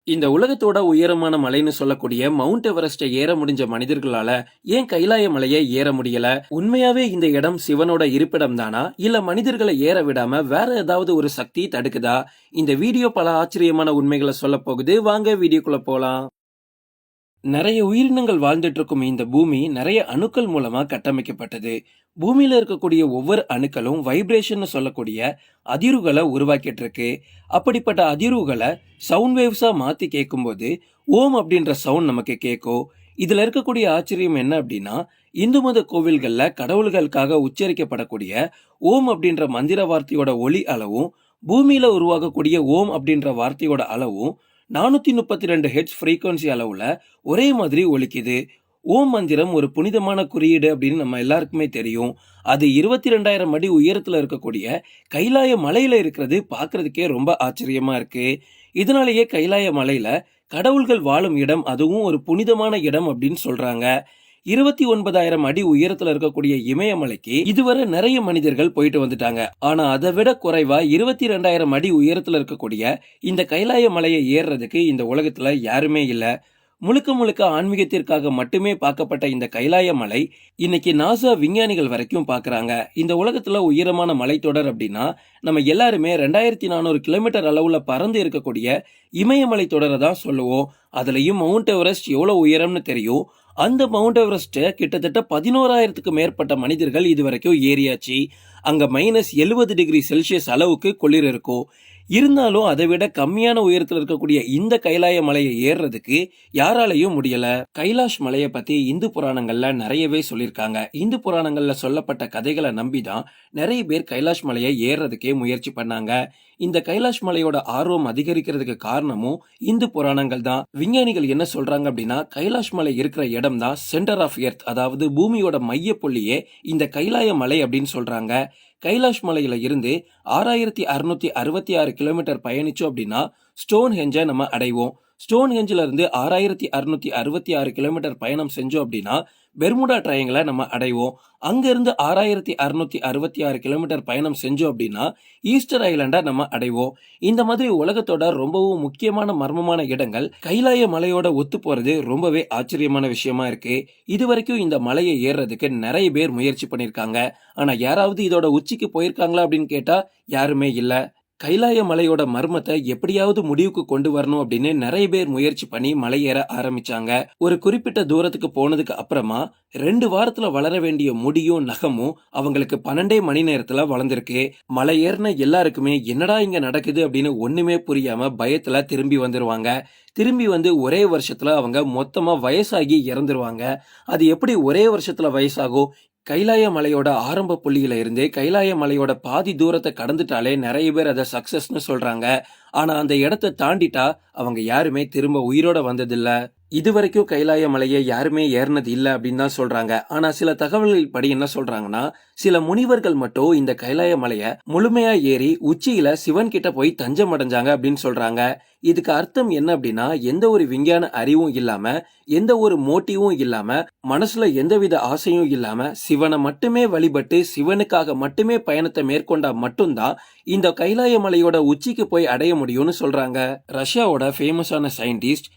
இந்த உலகத்தோட உயரமான மலைன்னு சொல்லக்கூடிய மவுண்ட் எவரெஸ்டை ஏற முடிஞ்ச மனிதர்களால ஏன் கைலாய மலையை ஏற முடியல? உண்மையாவே இந்த இடம் சிவனோட இருப்பிடம் தானா, இல்ல மனிதர்களை ஏற விடாம வேற ஏதாவது ஒரு சக்தி தடுக்குதா? இந்த வீடியோ பல ஆச்சரியமான உண்மைகளை சொல்ல போகுது. வாங்க வீடியோக்குள்ள போலாம். நிறைய உயிரினங்கள் வாழ்ந்துட்டு இருக்கும் இந்த பூமி நிறைய அணுக்கள் மூலமா கட்டமைக்கப்பட்டது. பூமியில இருக்கக்கூடிய ஒவ்வொரு அணுக்களும் வைப்ரேஷன் சொல்லக்கூடிய அதிர்வுகளை உருவாக்கிட்டு இருக்கு. அப்படிப்பட்ட அதிர்வுகளை சவுண்ட் வேவ்ஸா மாத்தி கேட்கும்போது ஓம் அப்படின்ற சவுண்ட் நமக்கு கேட்கும். இதுல இருக்கக்கூடிய ஆச்சரியம் என்ன அப்படின்னா, இந்து மத கோவில்கள்ல கடவுள்களுக்காக உச்சரிக்கப்படக்கூடிய ஓம் அப்படின்ற மந்திர வார்த்தையோட ஒலி அளவும் பூமியில உருவாகக்கூடிய ஓம் அப்படின்ற வார்த்தையோட அளவும் 432 ஹெட்ஸ் ஃப்ரீக்வன்சி அளவுல ஒரே மாதிரி ஒலிக்குது. ஓம் மந்திரம் ஒரு புனிதமான குறியீடு அப்படின்னு நம்ம எல்லாருக்குமே தெரியும். அது 22,000 அடி உயரத்துல இருக்கக்கூடிய கைலாய மலையில இருக்கிறது பார்க்கிறதுக்கே ரொம்ப ஆச்சரியமா இருக்கு. இதனாலேயே கைலாய மலையில கடவுள்கள் வாழும் இடம், அதுவும் ஒரு புனிதமான இடம் அப்படின்னு சொல்றாங்க. 29,000 அடி உயரத்துல இருக்கக்கூடிய இமயமலைக்கு இதுவரை நிறைய மனிதர்கள் போயிட்டு வந்துட்டாங்க. ஆனா அதை விட குறைவா 22,000 அடி உயரத்துல இருக்கக்கூடிய இந்த கைலாய மலையை ஏறுறதுக்கு இந்த உலகத்துல யாருமே இல்ல. முழுக்க முழுக்க ஆன்மீகத்திற்காக மட்டுமே பார்க்கப்பட்ட இந்த கைலாய மலை இன்னைக்கு நாசா விஞ்ஞானிகள் வரைக்கும் பார்க்கறாங்க. இந்த உலகத்துல உயரமான மலைத்தொடர் அப்படின்னா நம்ம எல்லாருமே 2,400 கிலோமீட்டர் அளவுல பறந்து இருக்கக்கூடிய இமயமலை தொடரை தான் சொல்லுவோம். அதுலயும் மவுண்ட் எவரெஸ்ட் எவ்வளவு உயரம்னு தெரியும். அந்த மவுண்ட் எவரெஸ்ட் கிட்டத்தட்ட 11,000க்கு மேற்பட்ட மனிதர்கள் இதுவரைக்கும் ஏறியாச்சு. அங்க -70 டிகிரி செல்சியஸ் அளவுக்கு குளிர் இருக்கும். இருந்தாலும் அதை விட கம்மியான உயரத்தில் இருக்கக்கூடிய இந்த கைலாய மலையை ஏறுறதுக்கு யாராலையும் முடியல. கைலாஷ் மலையை பத்தி இந்து புராணங்கள்ல நிறையவே சொல்லியிருக்காங்க. இந்து புராணங்கள்ல சொல்லப்பட்ட கதைகளை நம்பிதான் நிறைய பேர் கைலாஷ் மலையை ஏறுறதுக்கே முயற்சி பண்ணாங்க. இந்த கைலாஷ் மலையோட ஆர்வம் அதிகரிக்கிறதுக்கு காரணமும் இந்து புராணங்கள் தான். விஞ்ஞானிகள் என்ன சொல்றாங்க அப்படின்னா, கைலாஷ் மலை இருக்கிற இடம் தான் சென்டர் ஆஃப் எர்த், அதாவது பூமியோட மைய புள்ளியே இந்த கைலாய மலை அப்படின்னு சொல்றாங்க. கைலாஷ் மலையில இருந்து 6,666 கிலோமீட்டர் பயணிச்சோம் அப்படின்னா ஸ்டோன் ஹெஞ்சை நம்ம அடைவோம். ஸ்டோன் ஹெஞ்சில இருந்து 6,666 கிலோமீட்டர் பயணம் செஞ்சோம் அப்படின்னா பெர்முடா ட்ரையாங்கிளை நம்ம அடைவோம். அங்க இருந்து 6,666 கிலோமீட்டர் பயணம் செஞ்சோம் அப்படின்னா ஈஸ்டர் ஐலண்டை நம்ம அடைவோம். இந்த மாதிரி உலகத்தோட ரொம்பவும் முக்கியமான மர்மமான இடங்கள் கைலாய மலையோட ஒத்து போறது ரொம்பவே ஆச்சரியமான விஷயமா இருக்கு. இது வரைக்கும் இந்த மலையை ஏறுறதுக்கு நிறைய பேர் முயற்சி பண்ணிருக்காங்க. ஆனா யாராவது இதோட உச்சிக்கு போயிருக்காங்களா அப்படின்னு கேட்டா யாருமே இல்ல. கைலாய மலையோட மர்மத்தை எப்படியாவது முடிவுக்கு கொண்டு வரணும் அப்படின்னு நிறைய பேர் முயற்சி பண்ணி மலை ஏற ஆரம்பிச்சாங்க. ஒரு குறிப்பிட்ட தூரத்துக்கு போனதுக்கு அப்புறமா 2 வாரத்துல வளர வேண்டிய முடியும் நகமும் அவங்களுக்கு 12 மணி நேரத்துல வளர்ந்துருக்கு. மலை ஏறின எல்லாருக்குமே என்னடா இங்க நடக்குது அப்படின்னு ஒண்ணுமே புரியாம பயத்துல திரும்பி வந்துருவாங்க. திரும்பி வந்து ஒரே வருஷத்துல அவங்க மொத்தமா வயசாகி இறந்துருவாங்க. அது எப்படி ஒரே வருஷத்துல வயசாகும்? கைலாய மலையோட ஆரம்ப புள்ளியில இருந்து கைலாய மலையோட பாதி தூரத்தை கடந்துட்டாலே நிறைய பேர் அதை சக்சஸ்னு சொல்றாங்க. ஆனா அந்த இடத்தை தாண்டிட்டா அவங்க யாருமே திரும்ப உயிரோட வந்ததில்ல. இதுவரைக்கும் கைலாய மலையை யாருமே ஏறினது இல்ல அப்படின்னு தான் சொல்றாங்க. ஆனா சில தகவல்கள் படி என்ன சொல்றாங்கன்னா, சில முனிவர்கள் மட்டும் இந்த கைலாய மலையை முழுமையா ஏறி உச்சியில சிவன் கிட்ட போய் தஞ்சம் அடைஞ்சாங்க அப்படின்னு சொல்றாங்க. இதுக்கு அர்த்தம் என்ன அப்படின்னா, எந்த ஒரு விஞ்ஞான அறிவும் இல்லாம, எந்த ஒரு மோட்டிவும் இல்லாம, மனசுல எந்தவித ஆசையும் இல்லாம சிவனை மட்டுமே வழிபட்டு சிவனுக்காக மட்டுமே பயணத்தை மேற்கொண்டா மட்டும்தான் இந்த கைலாய மலையோட உச்சிக்கு போய் அடைய முடியும்னு சொல்றாங்க. ரஷ்யாவோட ஃபேமஸான சயின்டிஸ்ட்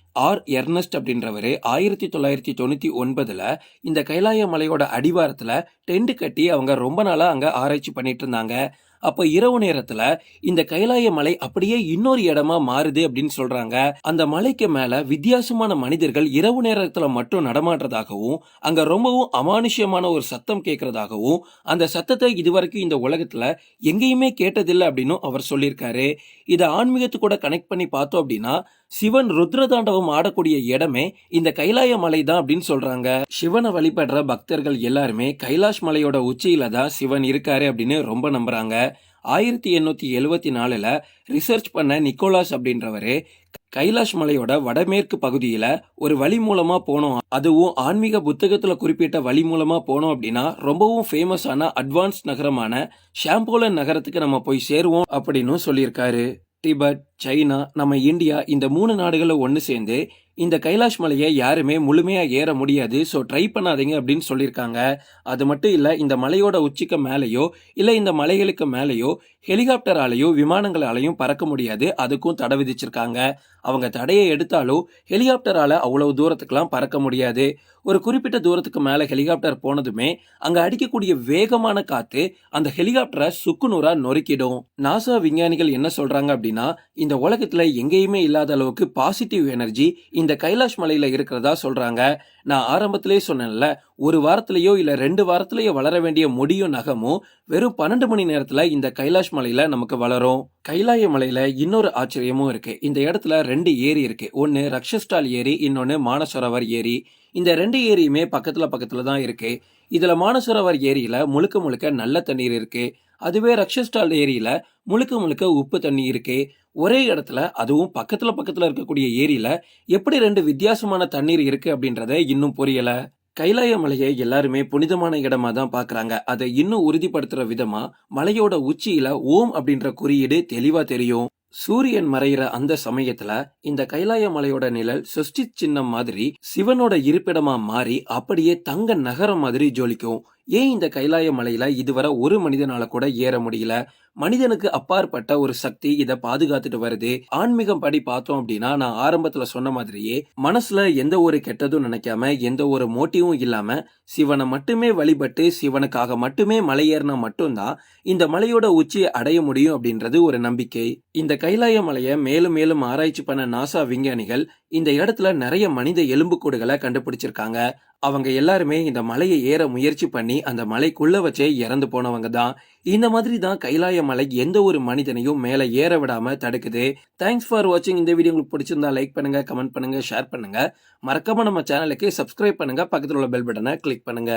எர்னஸ்ட் அப்படின்றவரு 1999ல இந்த கைலாய மலையோட அடிவாரத்துல டென்ட் கட்டி அவங்க ரொம்ப நாளா அங்க ஆராய்ச்சி பண்ணிட்டு இருந்தாங்க. அப்ப இரவு நேரத்துல இந்த கைலாய மலை அப்படியே இன்னொரு இடமா மாறுது அப்படின்னு சொல்றாங்க. அந்த மலைக்கு மேல வித்தியாசமான மனிதர்கள் இரவு நேரத்துல மட்டும் நடமாடுறதாகவும், அங்க ரொம்பவும் அமானுஷ்யமான ஒரு சத்தம் கேட்கறதாகவும், அந்த சத்தத்தை இதுவரைக்கும் இந்த உலகத்துல எங்கேயுமே கேட்டதில்லை அப்படின்னு அவர் சொல்லியிருக்காரு. இதை ஆன்மீகத்து கூட கனெக்ட் பண்ணி பார்த்தோம் அப்படின்னா, சிவன் ருத்ரதாண்டவம் ஆடக்கூடிய இடமே இந்த கைலாய மலை தான் அப்படின்னு சொல்றாங்க. சிவனை வழிபடுற பக்தர்கள் எல்லாருமே கைலாஷ் மலையோட உச்சியில தான் சிவன் இருக்காரு அப்படின்னு ரொம்ப நம்புறாங்க. 1874ல ரிசர்ச் பண்ண நிக்கோலாஸ் அப்படின்றவரு கைலாஷ் மலையோட வடமேற்கு பகுதியில ஒரு வழி மூலமா போனோம், அதுவும் ஆன்மீக புத்தகத்துல குறிப்பிட்ட வழி மூலமா போனோம் அப்படின்னா ரொம்பவும் ஃபேமஸான அட்வான்ஸ் நகரமான ஷாம்போலன் நகரத்துக்கு நம்ம போய் சேருவோம் அப்படின்னு சொல்லியிருக்காரு. டிபெட், சைனா, நம்ம இந்தியா, இந்த 3 நாடுகளும் ஒன்று சேர்ந்து இந்த கைலாஷ் மலையை யாருமே முழுமையா ஏற முடியாது. ஸோ ட்ரை பண்ணாதீங்க அப்படின்னு சொல்லியிருக்காங்க. அது மட்டும் இல்ல, இந்த மலையோட உச்சிக்கு மேலேயோ இல்ல இந்த மலைகளுக்கு மேலேயோ ஹெலிகாப்டராலையோ விமானங்களாலையும் பறக்க முடியாது. அதுக்கும் தடை விதிச்சிருக்காங்க. அவங்க தடையை எடுத்தாலும் ஹெலிகாப்டரால அவ்வளவு தூரத்துக்குலாம் பறக்க முடியாது. ஒரு குறிப்பிட்ட தூரத்துக்கு மேல ஹெலிகாப்டர் போனதுமே அங்க அடிக்கக்கூடிய வேகமான காத்து அந்த ஹெலிகாப்டரை சுக்குநூறா நொறுக்கிடும். நாசா விஞ்ஞானிகள் என்ன சொல்றாங்க அப்படின்னா, இந்த உலகத்துல எங்கேயுமே இல்லாத அளவுக்கு பாசிட்டிவ் எனர்ஜி இந்த கைலாஷ் மலையில இருக்கிறதா சொல்றாங்க. நான் ஆரம்பத்திலேயே சொன்னேன்ல, ஒரு வாரத்திலேயோ இல்ல 2 வாரத்திலேயோ வளர வேண்டிய முடியும் நகமும் வெறும் 12 மணி நேரத்துல இந்த கைலாஷ் மலையில நமக்கு வளரும். கைலாய மலையில இன்னொரு ஆச்சரியமும் இருக்கு. இந்த இடத்துல 2 ஏரி இருக்கு. ஒன்னு ரக்ஷஸ்டால் ஏரி, இன்னொன்னு மானசரோவர் ஏரி. இந்த 2 ஏரியுமே பக்கத்துல பக்கத்துல தான் இருக்கு. இதுல மானசரோவர் ஏரியில முழுக்க முழுக்க நல்ல தண்ணீர் இருக்கு. அதுவே ரக்ஷஸ்டால் ஏரியில முழுக்க முழுக்க உப்பு தண்ணி இருக்கு. ஒரே இடத்துல, அதுவும் பக்கத்துல பக்கத்துல இருக்கக்கூடிய ஏரியில எப்படி 2 வித்தியாசமான தண்ணீர் இருக்கு அப்படின்றத இன்னும் புரியல. கைலாய மலையை எல்லாருமே புனிதமான இடமா தான் பாக்குறாங்க. அதை இன்னும் உறுதிப்படுத்துற விதமா மலையோட உச்சியில ஓம் அப்படின்ற குறியீடு தெளிவா தெரியும். சூரியன் மறையிற அந்த சமயத்துல இந்த கைலாய மலையோட நிழல் சொஸ்டி சின்னம் மாதிரி சிவனோட இருப்பிடமா மாறி அப்படியே தங்க நகரம் மாதிரி ஜொலிக்கும். ஏன் இந்த கைலாய மலையில இதுவரை ஒரு மனிதனால கூட ஏற முடியல? மனிதனுக்கு அப்பாற்பட்ட ஒரு சக்தி இதை பாதுகாத்துட்டு வருது. ஆன்மீகம் படி பார்த்தோம் அப்படின்னா, நான் ஆரம்பத்துல சொன்ன மாதிரியே மனசுல எந்த ஒரு கெட்டதும் நினைக்காம எந்த ஒரு மோட்டிவும் இல்லாம சிவனை மட்டுமே வழிபட்டு சிவனுக்காக மட்டுமே மலை ஏறினா மட்டும்தான் இந்த மலையோட உச்சியை அடைய முடியும் அப்படின்றது ஒரு நம்பிக்கை. இந்த கைலாய மலையை மேலும் மேலும் ஆராய்ச்சி பண்ண நாசா விஞ்ஞானிகள் இந்த இடத்துல நிறைய மனித எலும்புக்கூடுகளை கண்டுபிடிச்சிருக்காங்க. அவங்க எல்லாருமே இந்த மலையை ஏற முயற்சி பண்ணி அந்த மலைக்குள்ள வச்சே இறந்து போனவங்க தான். இந்த மாதிரி தான் கைலாய மலை எந்த ஒரு மனிதனையும் மேல ஏற விடாம தடுக்குது. தேங்க்ஸ் ஃபார் வாட்சிங். இந்த வீடியோ உங்களுக்கு பிடிச்சிருந்தா லைக் பண்ணுங்க, கமெண்ட் பண்ணுங்க, ஷேர் பண்ணுங்க. மறக்காம நம்ம சேனலுக்கு சப்ஸ்கிரைப் பண்ணுங்க. பக்கத்துல உள்ள பெல் பட்டனை கிளிக் பண்ணுங்க.